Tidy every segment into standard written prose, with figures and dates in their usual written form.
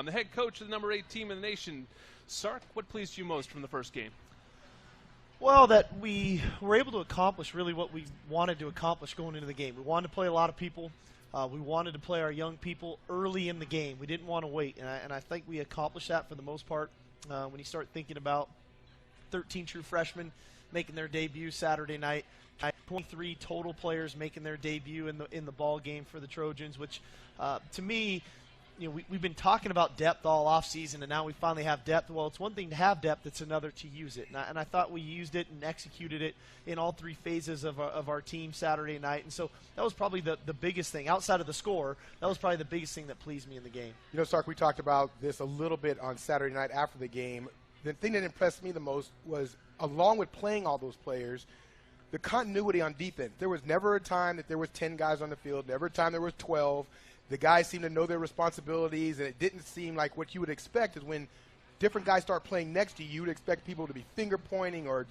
the head coach of the number 8 team in the nation. Sark, what pleased you most from the first game? Well, that we were able to accomplish really what we wanted to accomplish going into the game. We wanted to play a lot of people. We wanted to play our young people early in the game. We didn't want to wait, and I think we accomplished that for the most part. When you start thinking about 13 true freshmen making their debut Saturday night, 23 total players making their debut in the ball game for the Trojans, which to me, we've been talking about depth all offseason, and now we finally have depth. Well, it's one thing to have depth, it's another to use it. And I thought we used it and executed it in all 3 phases of our team Saturday night. And so that was probably the biggest thing. Outside of the score, that was probably the biggest thing that pleased me in the game. Sark, we talked about this a little bit on Saturday night after the game. The thing that impressed me the most was, along with playing all those players, the continuity on defense. There was never a time that there was 10 guys on the field, never a time there was 12. The guys seemed to know their responsibilities, and it didn't seem like what you would expect is when different guys start playing next to you, you'd expect people to be finger pointing or,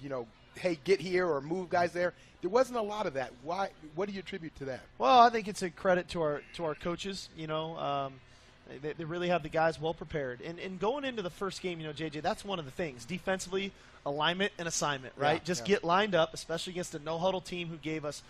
hey, get here or move guys there. There wasn't a lot of that. Why? What do you attribute to that? Well, I think it's a credit to our coaches. They really have the guys well prepared. And going into the first game, JJ, that's one of the things. Defensively, alignment and assignment, right? Get lined up, especially against a no-huddle team who gave us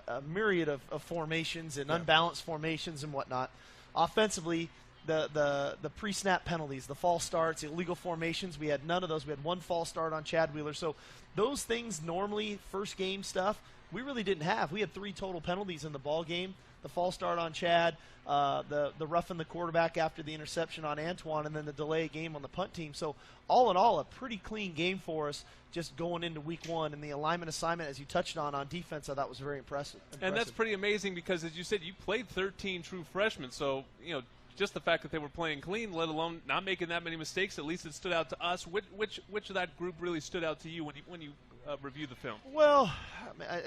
a myriad of formations and unbalanced formations and whatnot. Offensively, the pre-snap penalties, the false starts, illegal formations, we had none of those. We had 1 false start on Chad Wheeler. So those things normally, first game stuff, we really didn't have. We had 3 total penalties in the ball game. The false start on Chad, the roughing the quarterback after the interception on Antoine, and then the delay game on the punt team. So all in all, a pretty clean game for us just going into week 1. And the alignment assignment, as you touched on defense, I thought was very impressive. And that's pretty amazing because, as you said, you played 13 true freshmen. So, just the fact that they were playing clean, let alone not making that many mistakes, at least it stood out to us. Which of that group really stood out to you when you review the film? Well,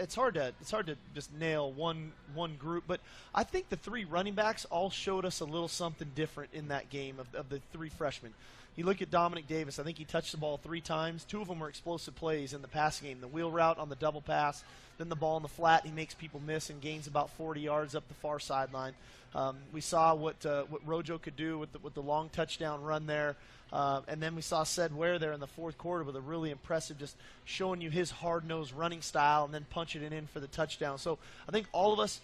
it's hard to just nail one group, but I think the 3 running backs all showed us a little something different in that game of the 3 freshmen. You look at Dominic Davis, I think he touched the ball 3 times. 2 of them were explosive plays in the passing game. The wheel route on the double pass, then the ball in the flat, he makes people miss and gains about 40 yards up the far sideline. We saw what Rojo could do with the long touchdown run there. And then we saw Ced Ware there in the 4th quarter with a really impressive, just showing you his hard-nosed running style and then punching it in for the touchdown. So I think all of us,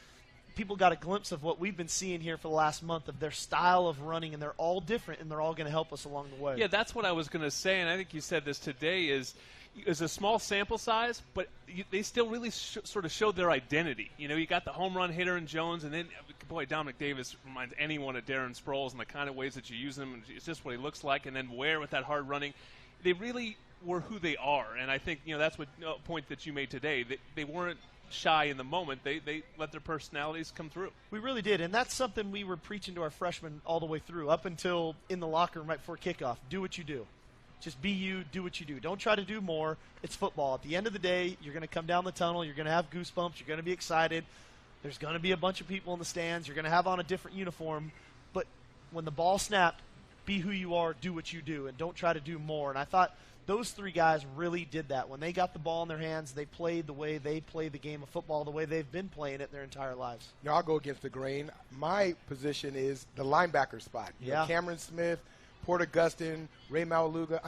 people got a glimpse of what we've been seeing here for the last month of their style of running, and they're all different, and they're all going to help us along the way. Yeah, that's what I was going to say, and I think you said this today is a small sample size, but they still really sort of showed their identity. You got the home run hitter in Jones, and then, boy, Dominic Davis reminds anyone of Darren Sproles and the kind of ways that you use him, and it's just what he looks like, and then Ware with that hard running. They really were who they are, and I think that's what point that you made today. They weren't shy in the moment. They let their personalities come through. We really did, and that's something we were preaching to our freshmen all the way through, up until in the locker room right before kickoff. Do what you do. Just be you, do what you do. Don't try to do more. It's football. At the end of the day, you're going to come down the tunnel. You're going to have goosebumps. You're going to be excited. There's going to be a bunch of people in the stands. You're going to have on a different uniform. But when the ball snapped, be who you are, do what you do, and don't try to do more. And I thought those 3 guys really did that. When they got the ball in their hands, they played the way they play the game of football, the way they've been playing it their entire lives. I'll go against the grain. My position is the linebacker spot. Cameron Smith, Port Augustine, Ray Maualuga,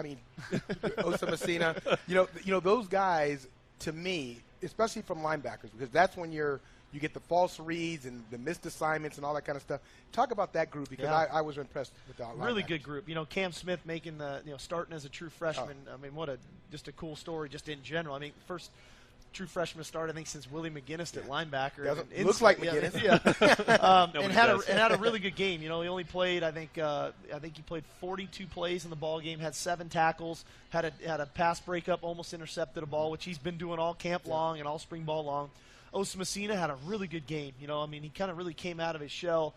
Osa Messina. Those guys, to me, especially from linebackers, because that's when you get the false reads and the missed assignments and all that kind of stuff. Talk about that group, because I was impressed with that. Really good group. Cam Smith making starting as a true freshman. What just a cool story just in general. First true freshman start, I think, since Willie McGinnis at linebacker. Looks like McGinnis. And had a really good game. He only played, I think he played 42 plays in the ball game, had 7 tackles, had a pass breakup, almost intercepted a ball, which he's been doing all camp long and all spring ball long. Osa Messina had a really good game. He kind of really came out of his shell,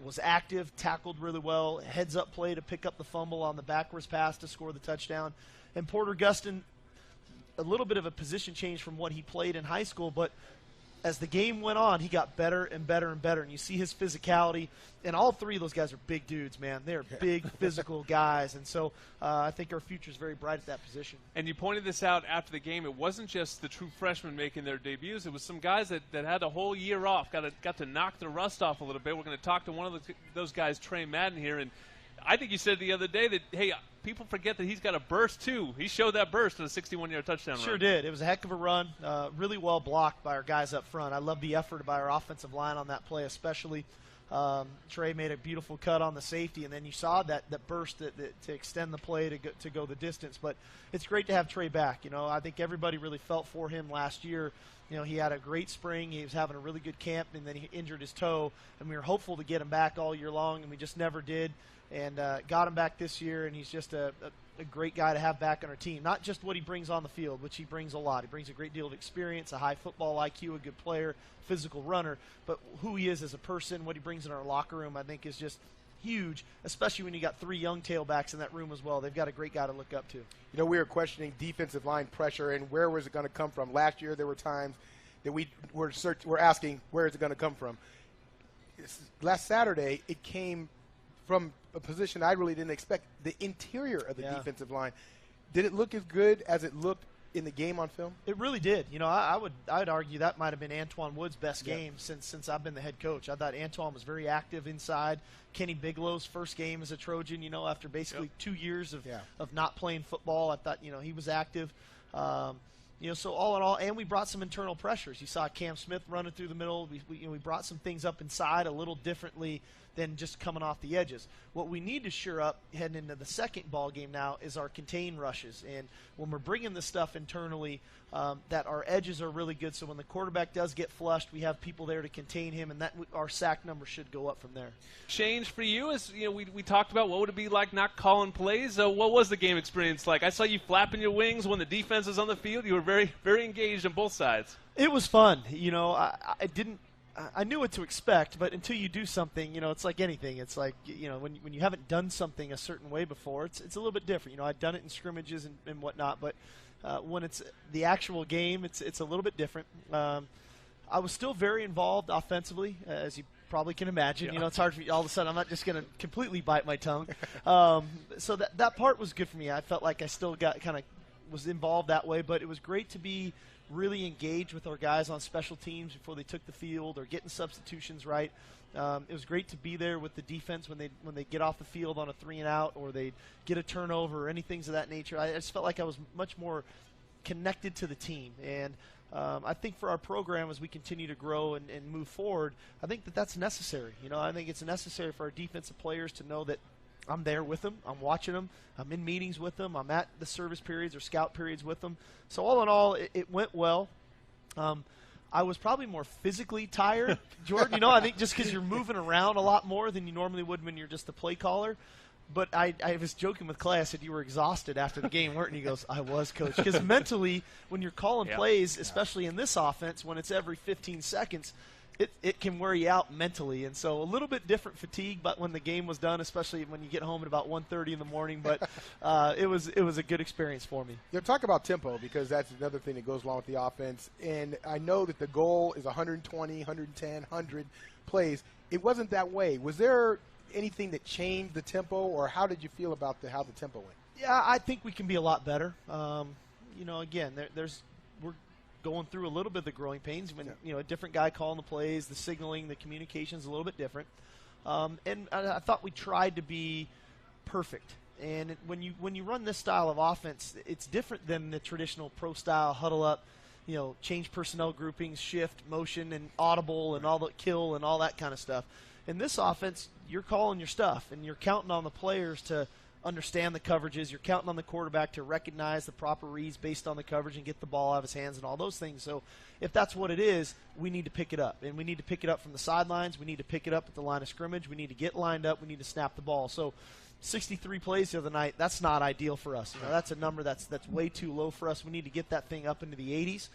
was active, tackled really well, heads-up play to pick up the fumble on the backwards pass to score the touchdown. And Port Augustine, a little bit of a position change from what he played in high school, but as the game went on, he got better and better and better. And you see his physicality. And all 3 of those guys are big dudes, man. They're big, physical guys. And so I think our future is very bright at that position. And you pointed this out after the game. It wasn't just the true freshmen making their debuts. It was some guys that had a whole year off, got to knock the rust off a little bit. We're going to talk to one of those guys, Trey Madden, here. And I think you said the other day that, hey, people forget that he's got a burst, too. He showed that burst in a 61-yard touchdown run. Sure did. It was a heck of a run. Really well blocked by our guys up front. I love the effort by our offensive line on that play especially. Trey made a beautiful cut on the safety, and then you saw that burst to extend the play to go the distance. But it's great to have Trey back. I think everybody really felt for him last year. He had a great spring. He was having a really good camp, and then he injured his toe, and we were hopeful to get him back all year long, and we just never did. And got him back this year, and he's just a great guy to have back on our team. Not just what he brings on the field, which he brings a lot. He brings a great deal of experience, a high football IQ, a good player, physical runner. But who he is as a person, what he brings in our locker room, I think is just huge, especially when you got 3 young tailbacks in that room as well. They've got a great guy to look up to. We were questioning defensive line pressure and where was it going to come from. Last year there were times that we were asking, where is it going to come from? Last Saturday, it came from a position I really didn't expect, the interior of the defensive line. Did it look as good as it looked in the game on film? It really did. I would argue that might have been Antoine Wood's best game since I've been the head coach. I thought Antoine was very active inside. Kenny Bigelow's first game as a Trojan, after basically 2 years of not playing football, I thought, he was active. So all in all, and we brought some internal pressures. You saw Cam Smith running through the middle. We brought some things up inside a little differently than just coming off the edges. What we need to shore up heading into the second ball game now is our contain rushes. And when we're bringing this stuff internally, that our edges are really good. So when the quarterback does get flushed, we have people there to contain him, and that our sack number should go up from there. Change for you is, we talked about what would it be like not calling plays. What was the game experience like? I saw you flapping your wings when the defense was on the field. You were very, very engaged on both sides. It was fun. I knew what to expect, but until you do something, it's like anything. It's like, when you haven't done something a certain way before, it's a little bit different. I'd done it in scrimmages and whatnot, but when it's the actual game, it's a little bit different. I was still very involved offensively, as you probably can imagine. It's hard for me all of a sudden. I'm not just going to completely bite my tongue. So that part was good for me. I felt like I still was involved that way, but it was great to be really engaged with our guys on special teams before they took the field or getting substitutions right. It was great to be there with the defense when they get off the field on a 3-and-out or they get a turnover or anything of that nature. I just felt like I was much more connected to the team. And I think for our program as we continue to grow and move forward, I think that's necessary. I think it's necessary for our defensive players to know that I'm there with them. I'm watching them. I'm in meetings with them. I'm at the service periods or scout periods with them. So all in all, it went well. I was probably more physically tired, Jordan. I think just because you're moving around a lot more than you normally would when you're just a play caller. But I was joking with Clay. I said, you were exhausted after the game, weren't you? He goes, I was, Coach. Because mentally, when you're calling plays, especially in this offense, when it's every 15 seconds, it can wear you out mentally. And so a little bit different fatigue, but when the game was done, especially when you get home at about 1:30 in the morning. But it was a good experience for me. Talk about tempo, because that's another thing that goes along with the offense. And I know that the goal is 120, 110, 100 plays. It wasn't that way. Was there anything that changed the tempo, or how did you feel about how the tempo went? Yeah, I think we can be a lot better. Again, we're going through a little bit of the growing pains when a different guy calling the plays, the signaling, the communication's a little bit different. And I thought we tried to be perfect. And when you run this style of offense, it's different than the traditional pro style huddle up, change personnel groupings, shift, motion, and audible, and all the kill and all that kind of stuff. In this offense, you're calling your stuff, and you're counting on the players to understand the coverages. You're counting on the quarterback to recognize the proper reads based on the coverage and get the ball out of his hands and all those things. So if that's what it is, we need to pick it up. And we need to pick it up from the sidelines. We need to pick it up at the line of scrimmage. We need to get lined up. We need to snap the ball. So 63 plays the other night, that's not ideal for us. That's a number that's way too low for us. We need to get that thing up into the 80s.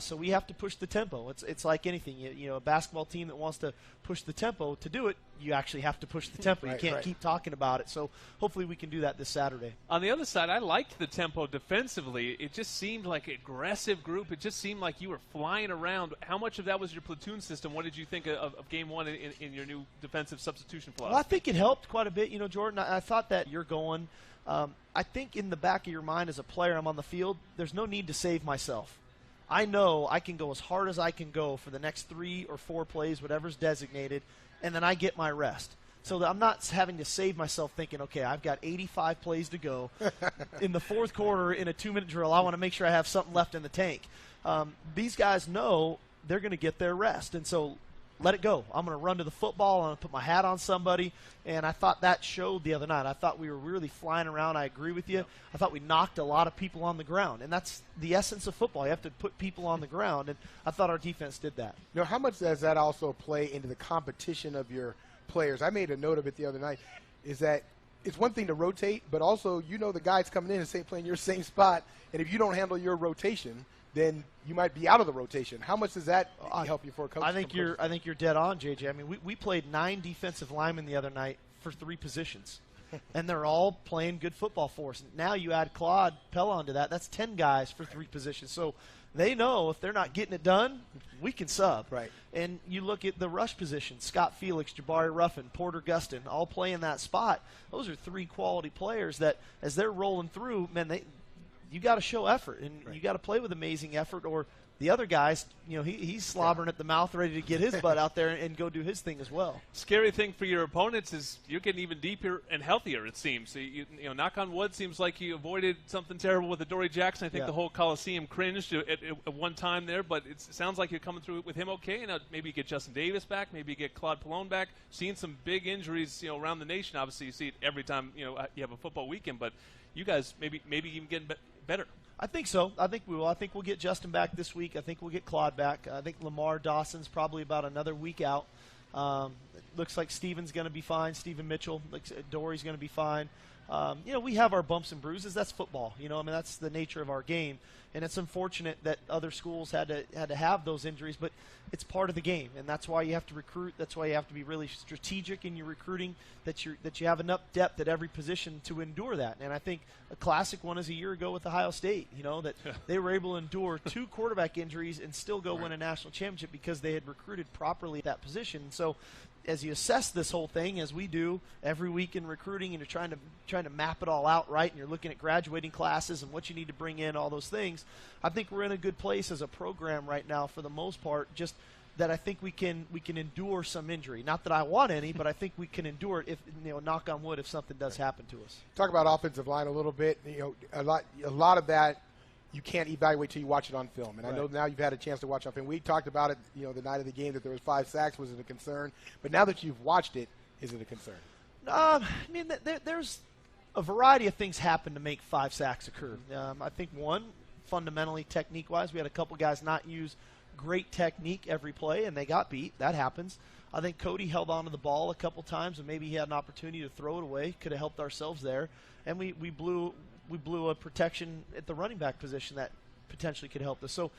So we have to push the tempo. It's like anything. A basketball team that wants to push the tempo, to do it, you actually have to push the tempo. You can't keep talking about it. So hopefully we can do that this Saturday. On the other side, I liked the tempo defensively. It just seemed like an aggressive group. It just seemed like you were flying around. How much of that was your platoon system? What did you think of game one in your new defensive substitution philosophy? Well, I think it helped quite a bit. Jordan, I thought that you're going. I think in the back of your mind as a player, I'm on the field, there's no need to save myself. I know I can go as hard as I can go for the next 3 or 4 plays, whatever's designated, and then I get my rest. so that I'm not having to save myself thinking, okay, I've got 85 plays to go. In the fourth quarter, in a 2-minute drill, I want to make sure I have something left in the tank. These guys know they're going to get their rest, and so let it go. I'm going to run to the football. I'm going to put my hat on somebody, and I thought that showed the other night. I thought we were really flying around. I agree with you. I thought we knocked a lot of people on the ground, and that's the essence of football. You have to put people on the ground, and I thought our defense did that. Now, how much does that also play into the competition of your players? I made a note of it the other night, is that it's one thing to rotate, but also the guys coming in and playing your same spot, and if you don't handle your rotation, then you might be out of the rotation. How much does that help you for a coach? I think you're dead on, JJ. I mean, we played 9 defensive linemen the other night for 3 positions, and they're all playing good football for us. Now you add Claude Pell onto that. That's 10 guys for 3 positions. So they know if they're not getting it done, we can sub. Right. And you look at the rush position: Scott Felix, Jabari Ruffin, Porter Gustin, all play in that spot. Those are 3 quality players that, as they're rolling through, man, you got to show effort, and you got to play with amazing effort, or the other guys, he's slobbering at the mouth, ready to get his butt out there and go do his thing as well. Scary thing for your opponents is you're getting even deeper and healthier, it seems. So knock on wood, seems like you avoided something terrible with Adoree Jackson. I think the whole Coliseum cringed at one time there, but it sounds like you're coming through with him okay. Maybe you get Justin Davis back, maybe you get Claude Pallone back. Seeing some big injuries, around the nation. Obviously, you see it every time you have a football weekend, but you guys maybe even getting better. I think so. I think we will. I think we'll get Justin back this week. I think we'll get Claude back. I think Lamar Dawson's probably about another week out. Looks like Steven's going to be fine. Steven Mitchell. Looks Dory's going to be fine. We have our bumps and bruises. That's football. That's the nature of our game. And it's unfortunate that other schools had to have those injuries, but it's part of the game, and that's why you have to recruit. That's why you have to be really strategic in your recruiting, that you have enough depth at every position to endure that. And I think a classic one is a year ago with Ohio State, that they were able to endure 2 quarterback injuries and still go win a national championship because they had recruited properly at that position. So as you assess this whole thing, as we do every week in recruiting, and you're trying to map it all out right, and you're looking at graduating classes and what you need to bring in, all those things, I think we're in a good place as a program right now for the most part, just that I think we can endure some injury. Not that I want any, but I think we can endure it if, knock on wood, if something does happen to us. Talk about offensive line a little bit. A lot of that you can't evaluate till you watch it on film. And I know now you've had a chance to watch on film. We talked about it, the night of the game, that there was 5 sacks. Was it a concern? But now that you've watched it, is it a concern? There's a variety of things happen to make 5 sacks occur. I think one, fundamentally technique-wise, we had a couple guys not use great technique every play, and they got beat. That happens. I think Cody held on to the ball a couple times, and maybe he had an opportunity to throw it away. Could have helped ourselves there. And we blew a protection at the running back position that potentially could help us. So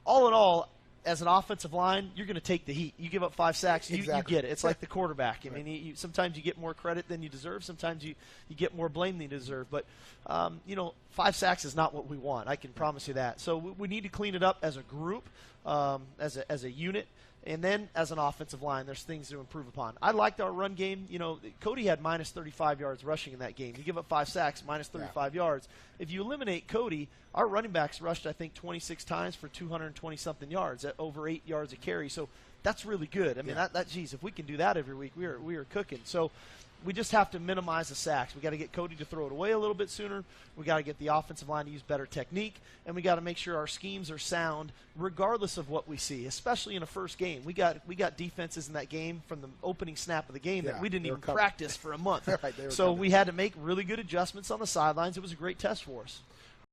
all in all, as an offensive line, you're going to take the heat. You give up 5 sacks, you get it. It's like the quarterback. I mean, sometimes you get more credit than you deserve. Sometimes you get more blame than you deserve. But, 5 sacks is not what we want. I can promise you that. So we need to clean it up as a group, as a unit. And then as an offensive line, there's things to improve upon. I liked our run game. Cody had minus 35 yards rushing in that game. You give up 5 sacks, minus 35 yards. If you eliminate Cody, our running backs rushed, I think, 26 times for 220-something yards, at over 8 yards a carry. So that's really good. I mean, geez, if we can do that every week, we are cooking. So we just have to minimize the sacks. We got to get Cody to throw it away a little bit sooner. We got to get the offensive line to use better technique, and we got to make sure our schemes are sound regardless of what we see, especially in a first game. We got defenses in that game from the opening snap of the game that we didn't even practice for a month. So we had to make really good adjustments on the sidelines. It was a great test for us.